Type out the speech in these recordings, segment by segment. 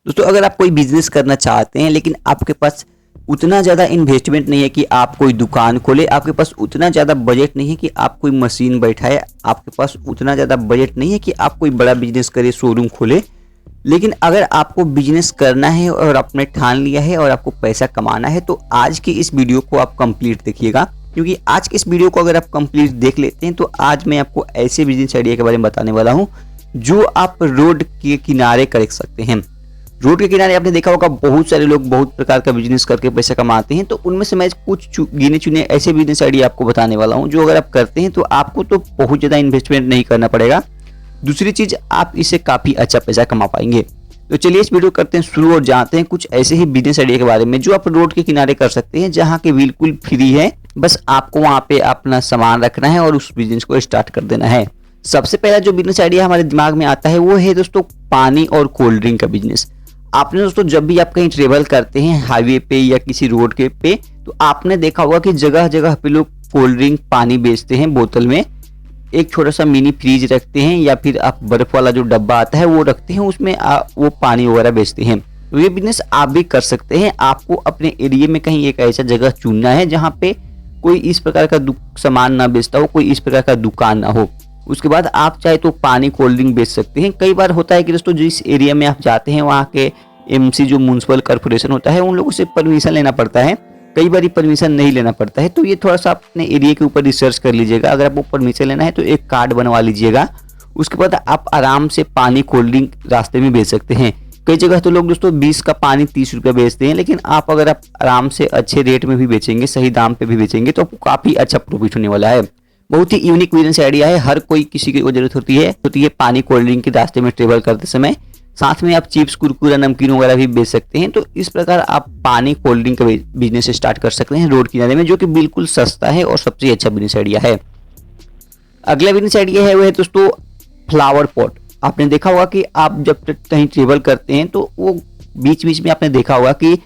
दोस्तों अगर आप कोई बिजनेस करना चाहते हैं लेकिन आपके पास उतना ज़्यादा इन्वेस्टमेंट नहीं है कि आप कोई दुकान खोले, आपके पास उतना ज़्यादा बजट नहीं है कि आप कोई मशीन बैठाए, आपके पास उतना ज़्यादा बजट नहीं है कि आप कोई बड़ा बिजनेस करे, शोरूम खोले, लेकिन अगर आपको बिजनेस करना है और आपने ठान लिया है और आपको पैसा कमाना है तो आज की इस वीडियो को आप कंप्लीट देखिएगा। क्योंकि आज की इस वीडियो को अगर आप कंप्लीट देख लेते हैं तो आज मैं आपको ऐसे बिजनेस आइडिया के बारे में बताने वाला हूं जो आप रोड के किनारे कर सकते हैं। रोड के किनारे आपने देखा होगा बहुत सारे लोग बहुत प्रकार का बिजनेस करके पैसा कमाते हैं, तो उनमें से मैं कुछ गिने चुने ऐसे बिजनेस आइडिया आपको बताने वाला हूं जो अगर आप करते हैं तो आपको तो बहुत ज़्यादा इन्वेस्टमेंट नहीं करना पड़ेगा। दूसरी चीज़, आप इससे काफ़ी अच्छा पैसा कमा पाएंगे। तो चलिए इस वीडियो करते हैं शुरू और जानते हैं कुछ ऐसे ही बिजनेस आइडिया के बारे में जो आप रोड के किनारे कर सकते हैं, जहाँ के बिल्कुल फ्री है, बस आपको वहाँ पे अपना सामान रखना है और उस बिजनेस को स्टार्ट कर देना है। सबसे पहला जो बिजनेस आइडिया हमारे दिमाग में आता है वो है दोस्तों पानी और कोल्ड ड्रिंक का बिजनेस। आपने दोस्तों जब भी आप कहीं ट्रेवल करते हैं हाईवे पे या किसी रोड के पे, तो आपने देखा होगा कि जगह जगह पे लोग कोल्ड ड्रिंक पानी बेचते हैं बोतल में, एक छोटा सा मिनी फ्रीज रखते हैं या फिर आप बर्फ वाला जो डब्बा आता है वो रखते हैं, उसमें वो पानी वगैरह बेचते हैं। तो ये बिजनेस आप भी कर सकते हैं। आपको अपने एरिया में कहीं एक ऐसा जगह चुनना है जहाँ पे कोई इस प्रकार का सामान ना बेचता हो, कोई इस प्रकार का दुकान ना हो। उसके बाद आप चाहे तो पानी कोल्ड ड्रिंक बेच सकते हैं। कई बार होता है कि दोस्तों जिस एरिया में आप जाते हैं वहाँ के एमसी जो म्युनिसिपल कॉर्पोरेशन होता है उन लोगों से परमिशन लेना पड़ता है, कई बार परमिशन नहीं लेना पड़ता है। तो ये थोड़ा सा अपने एरिया के ऊपर रिसर्च कर लीजिएगा। अगर आपको परमिशन लेना है तो एक कार्ड बनवा लीजिएगा, उसके बाद आप आराम से पानी कोल्ड ड्रिंक रास्ते में बेच सकते हैं। कई जगह तो लोग दोस्तों 20 का पानी 30 रुपया बेचते हैं, लेकिन आप अगर आप आराम से अच्छे रेट में भी बेचेंगे, सही दाम पे भी बेचेंगे तो आपको काफ़ी अच्छा प्रॉफिट होने वाला है। बहुत ही यूनिक बिजनेस आइडिया है, हर कोई किसी की जरूरत होती है पानी कोल्ड ड्रिंक के रास्ते में ट्रेवल करते समय। साथ में आप चिप्स कुरकुरा नमकीन वगैरह भी बेच सकते हैं। तो इस प्रकार आप पानी कोल्ड ड्रिंक का बिजनेस स्टार्ट कर सकते हैं रोड किनारे में, जो कि बिल्कुल सस्ता है और सबसे अच्छा बिजनेस आइडिया है। अगला बिजनेस आइडिया है वो है दोस्तों फ्लावर पॉट। आपने देखा होगा कि आप जब कहीं ट्रेवल करते हैं तो वो बीच बीच में आपने देखा होगा कि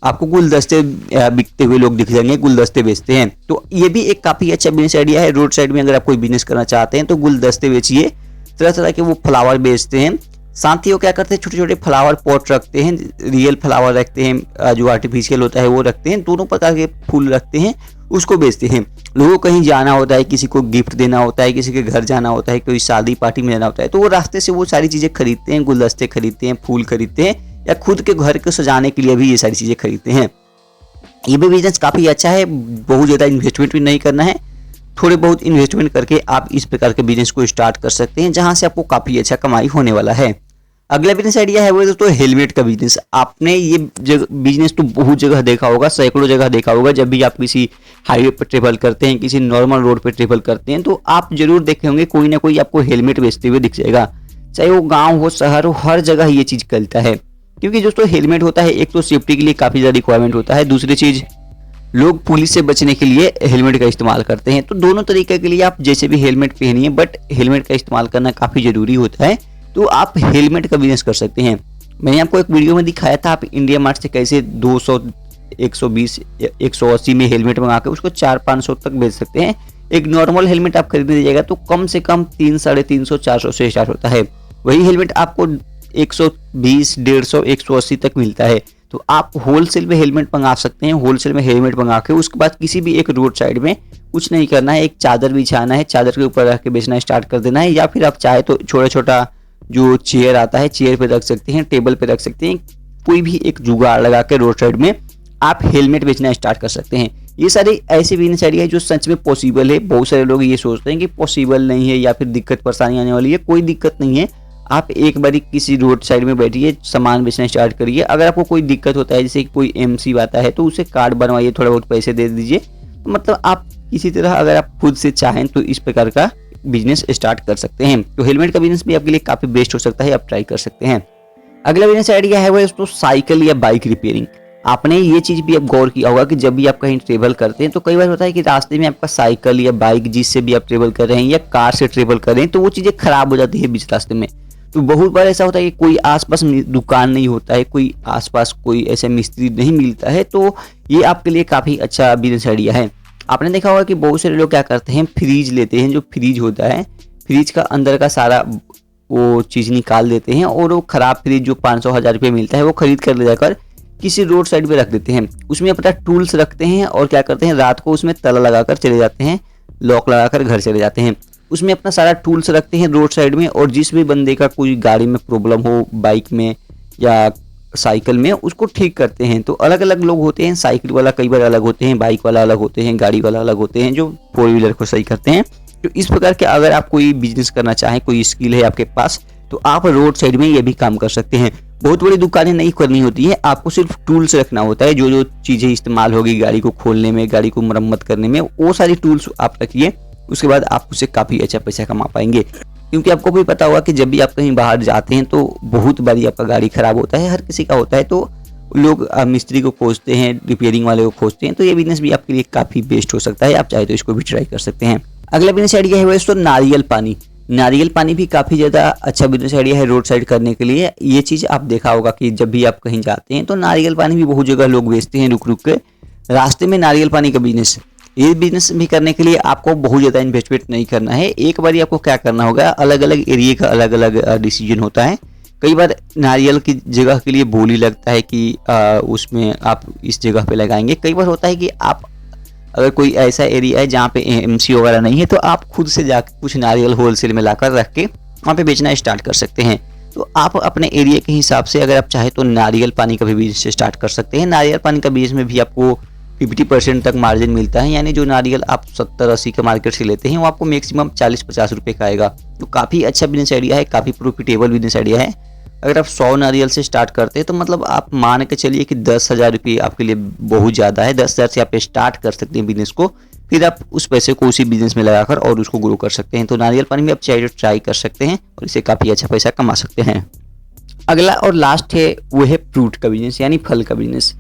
आपको गुलदस्ते बिकते हुए लोग दिख जाएंगे, गुलदस्ते बेचते हैं। तो ये भी एक काफ़ी अच्छा बिजनेस आइडिया है। रोड साइड में अगर आप कोई बिजनेस करना चाहते हैं तो गुलदस्ते बेचिए, तरह तरह के वो फ्लावर बेचते हैं। साथ ही वो क्या करते हैं, छोटे छोटे फ्लावर पॉट रखते हैं, रियल फ्लावर रखते हैं, जो आर्टिफिशियल होता है वो रखते हैं, दोनों प्रकार के फूल रखते हैं, उसको बेचते हैं। लोगों को कहीं जाना होता है, किसी को गिफ्ट देना होता है, किसी के घर जाना होता है, कोई शादी पार्टी में जाना होता है, तो वो रास्ते से वो सारी चीज़ें खरीदते हैं, गुलदस्ते खरीदते हैं, फूल खरीदते हैं, या खुद के घर को सजाने के लिए भी ये सारी चीज़ें खरीदते हैं। ये भी बिजनेस काफ़ी अच्छा है, बहुत ज़्यादा इन्वेस्टमेंट भी नहीं करना है, थोड़े बहुत इन्वेस्टमेंट करके आप इस प्रकार के बिजनेस को स्टार्ट कर सकते हैं, जहाँ से आपको काफ़ी अच्छा कमाई होने वाला है। अगला बिजनेस आइडिया है वो दोस्तों हेलमेट का बिजनेस। आपने ये बिजनेस तो बहुत जगह देखा होगा, सैकड़ों जगह देखा होगा। जब भी आप किसी हाईवे पर ट्रेवल करते हैं, किसी नॉर्मल रोड पर ट्रेवल करते हैं, तो आप जरूर देखे होंगे कोई ना कोई आपको हेलमेट बेचते हुए दिख जाएगा। चाहे वो गाँव हो शहर हो, हर जगह ये चीज़ चलता है। क्योंकि दोस्तों हेलमेट होता है, एक तो सेफ्टी के लिए काफ़ी ज़्यादा रिक्वायरमेंट होता है, दूसरी चीज़ लोग पुलिस से बचने के लिए हेलमेट का इस्तेमाल करते हैं। तो दोनों तरीके के लिए आप जैसे भी हेलमेट पहनिए, बट हेलमेट का इस्तेमाल करना काफ़ी ज़रूरी होता है। तो आप हेलमेट का बिजनेस कर सकते हैं। मैंने आपको एक वीडियो में दिखाया था आप इंडिया मार्ट से कैसे 200, 120, 180 में हेलमेट मंगा के उसको 400-500 तक बेच सकते हैं। एक नॉर्मल हेलमेट आप खरीदने जाएगा तो कम से कम 300, 350, 400 से स्टार्ट होता है। वही हेलमेट आपको 120, 150, 180 तक मिलता है। तो आप होलसेल में हेलमेट मंगा सकते हैं। होलसेल में हेलमेट मंगा के उसके बाद किसी भी एक रोड साइड में कुछ नहीं करना है, एक चादर बिछाना है, चादर के ऊपर रख के बेचना स्टार्ट कर देना है। या फिर आप चाहे तो छोटा छोटा जो चेयर आता है, चेयर पे रख सकते हैं, टेबल पे रख सकते हैं, कोई भी एक जुगाड़ लगा के रोड साइड में आप हेलमेट बेचना स्टार्ट कर सकते हैं। ये सारे ऐसे बिजनेस आइडिया है जो सच में पॉसिबल है। बहुत सारे लोग ये सोचते हैं कि पॉसिबल नहीं है या फिर दिक्कत परेशानी आने वाली है। कोई दिक्कत नहीं है, आप एक बारी किसी रोड साइड में बैठिए, सामान बेचना स्टार्ट करिए। अगर आपको कोई दिक्कत होता है, जैसे कोई एमसी आता है, तो उसे कार्ड बनवाइए, थोड़ा बहुत पैसे दे दीजिए। तो मतलब आप किसी तरह अगर आप खुद से चाहें तो इस प्रकार का बिजनेस स्टार्ट कर सकते हैं। तो हेलमेट का बिजनेस भी आपके लिए काफ़ी बेस्ट हो सकता है, आप ट्राई कर सकते हैं। अगला बिजनेस आइडिया है वो दोस्तों साइकिल या बाइक रिपेयरिंग। आपने ये चीज़ भी आप गौर किया होगा कि जब भी आप कहीं ट्रेवल करते हैं तो कई बार होता है कि रास्ते में आपका साइकिल या बाइक जिससे भी आप ट्रेवल कर रहे हैं या कार से ट्रेवल कर रहे हैं तो वो चीज़ें खराब हो जाती है बीच रास्ते में। तो बहुत बार ऐसा होता है कि कोई आसपास दुकान नहीं होता है, कोई आसपास कोई ऐसे मिस्त्री नहीं मिलता है, तो ये आपके लिए काफ़ी अच्छा बिजनेस आइडिया है। आपने देखा होगा कि बहुत सारे लोग क्या करते हैं, फ्रीज लेते हैं। जो फ्रीज होता है, फ्रीज का अंदर का सारा वो चीज़ निकाल देते हैं और वो ख़राब फ्रिज जो 500-1000 रुपये मिलता है वो खरीद कर ले जाकर किसी रोड साइड पे रख देते हैं। उसमें अपना टूल्स रखते हैं और क्या करते हैं, रात को उसमें ताला लगाकर चले जाते हैं, लॉक लगाकर घर चले जाते हैं। उसमें अपना सारा टूल्स रखते हैं रोड साइड में, और जिस भी बंदे का कोई गाड़ी में प्रॉब्लम हो, बाइक में या साइकिल में, उसको ठीक करते हैं। तो अलग अलग लोग होते हैं, साइकिल वाला कई बार अलग होते हैं, बाइक वाला अलग होते हैं, गाड़ी वाला अलग होते हैं जो 4 व्हीलर को सही करते हैं। तो इस प्रकार के अगर आप कोई बिजनेस करना चाहें, कोई स्किल है आपके पास, तो आप रोड साइड में ये भी काम कर सकते हैं। बहुत बड़ी दुकानें नहीं करनी होती है, आपको सिर्फ टूल्स रखना होता है। जो जो चीज़ें इस्तेमाल होगी गाड़ी को खोलने में, गाड़ी को मरम्मत करने में, वो सारी टूल्स आप रखिए। उसके बाद आप उससे काफ़ी अच्छा पैसा कमा पाएंगे। क्योंकि आपको भी पता होगा कि जब भी आप कहीं बाहर जाते हैं तो बहुत बारी आपका गाड़ी ख़राब होता है, हर किसी का होता है। तो लोग मिस्त्री को खोजते हैं, रिपेयरिंग वाले को खोजते हैं। तो ये बिजनेस भी आपके लिए काफ़ी बेस्ट हो सकता है, आप चाहे तो इसको भी ट्राई कर सकते हैं। अगला बिजनेस आइडिया है दोस्तों नारियल पानी। नारियल पानी भी काफ़ी ज़्यादा अच्छा बिजनेस आइडिया है रोड साइड करने के लिए। ये चीज़ आप देखा होगा कि जब भी आप कहीं जाते हैं तो नारियल पानी भी बहुत जगह लोग बेचते हैं, रुक रुक के रास्ते में नारियल पानी का बिजनेस। ये बिजनेस भी करने के लिए आपको बहुत ज़्यादा इन्वेस्टमेंट नहीं करना है। एक बार आपको क्या करना होगा, अलग अलग एरिया का अलग अलग डिसीजन होता है। कई बार नारियल की जगह के लिए बोली लगता है कि उसमें आप इस जगह पे लगाएंगे। कई बार होता है कि आप अगर कोई ऐसा एरिया है जहाँ पे एमसी वगैरह नहीं है, तो आप खुद से जाकर कुछ नारियल होलसेल में लाकर रख के वहाँ पे बेचना स्टार्ट कर सकते हैं। तो आप अपने एरिया के हिसाब से अगर आप चाहें तो नारियल पानी का भी बिजनेस स्टार्ट कर सकते हैं। नारियल पानी का बिजनेस में भी आपको 50% तक मार्जिन मिलता है, यानी जो नारियल आप 70-80 का मार्केट से लेते हैं वो आपको मैक्सिमम 40-50 रुपये का आएगा। तो काफ़ी अच्छा बिजनेस आइडिया है, काफ़ी प्रॉफिटेबल बिजनेस आइडिया है। अगर आप 100 नारियल से स्टार्ट करते हैं तो मतलब आप मान के चलिए कि 10,000 रुपये आपके लिए बहुत ज़्यादा है। 10,000 से आप स्टार्ट कर सकते हैं बिजनेस को, फिर आप उस पैसे को उसी बिजनेस में लगाकर और उसको ग्रो कर सकते हैं। तो नारियल पानी में आप चाहे ट्राई कर सकते हैं और इससे काफ़ी अच्छा पैसा कमा सकते हैं। अगला और लास्ट है वो है फ्रूट का बिजनेस, यानी फल का बिजनेस।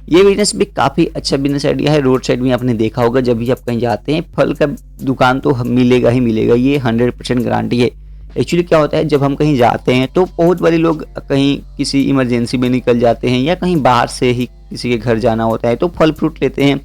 ये बिजनेस भी काफ़ी अच्छा बिजनेस आइडिया है। रोड साइड में आपने देखा होगा जब भी आप कहीं जाते हैं फल का दुकान तो मिलेगा ही मिलेगा, ये 100% गारंटी है। एक्चुअली क्या होता है, जब हम कहीं जाते हैं तो बहुत बड़े लोग कहीं किसी इमरजेंसी में निकल जाते हैं या कहीं बाहर से ही किसी के घर जाना होता है तो फल फ्रूट लेते हैं,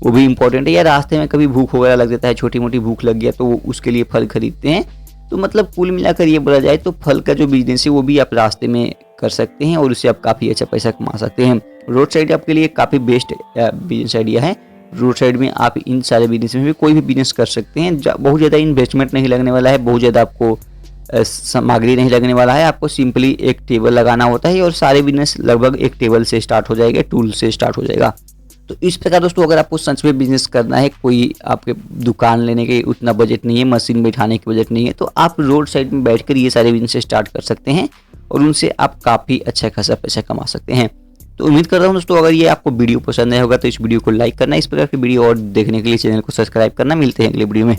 वो भी इम्पोर्टेंट है। या रास्ते में कभी भूख वगैरह लग जाता है, छोटी मोटी भूख लग गया तो उसके लिए फल खरीदते हैं। तो मतलब कुल मिलाकर ये बोला जाए तो फल का जो बिजनेस है वो भी आप रास्ते में कर सकते हैं और उससे आप काफ़ी अच्छा पैसा कमा सकते हैं। रोड साइड आपके लिए काफ़ी बेस्ट बिजनेस आइडिया है। रोड साइड में आप इन सारे बिजनेस में भी कोई भी बिजनेस कर सकते हैं। बहुत ज़्यादा इन्वेस्टमेंट नहीं लगने वाला है, बहुत ज़्यादा आपको सामग्री नहीं लगने वाला है। आपको सिंपली एक टेबल लगाना होता है और सारे बिजनेस लगभग एक टेबल से स्टार्ट हो जाएगा, टूल से स्टार्ट हो जाएगा। तो इस प्रकार दोस्तों अगर आपको सच में बिजनेस करना है, कोई आपके दुकान लेने के उतना बजट नहीं है, मशीन बैठाने की बजट नहीं है, तो आप रोड साइड में बैठकर ये सारे बिजनेस स्टार्ट कर सकते हैं और उनसे आप काफ़ी अच्छा खासा पैसा कमा सकते हैं। तो उम्मीद कर रहा हूँ दोस्तों अगर ये आपको वीडियो पसंद आया होगा तो इस वीडियो को लाइक करना, इस प्रकार की वीडियो और देखने के लिए चैनल को सब्सक्राइब करना। मिलते हैं अगले वीडियो में।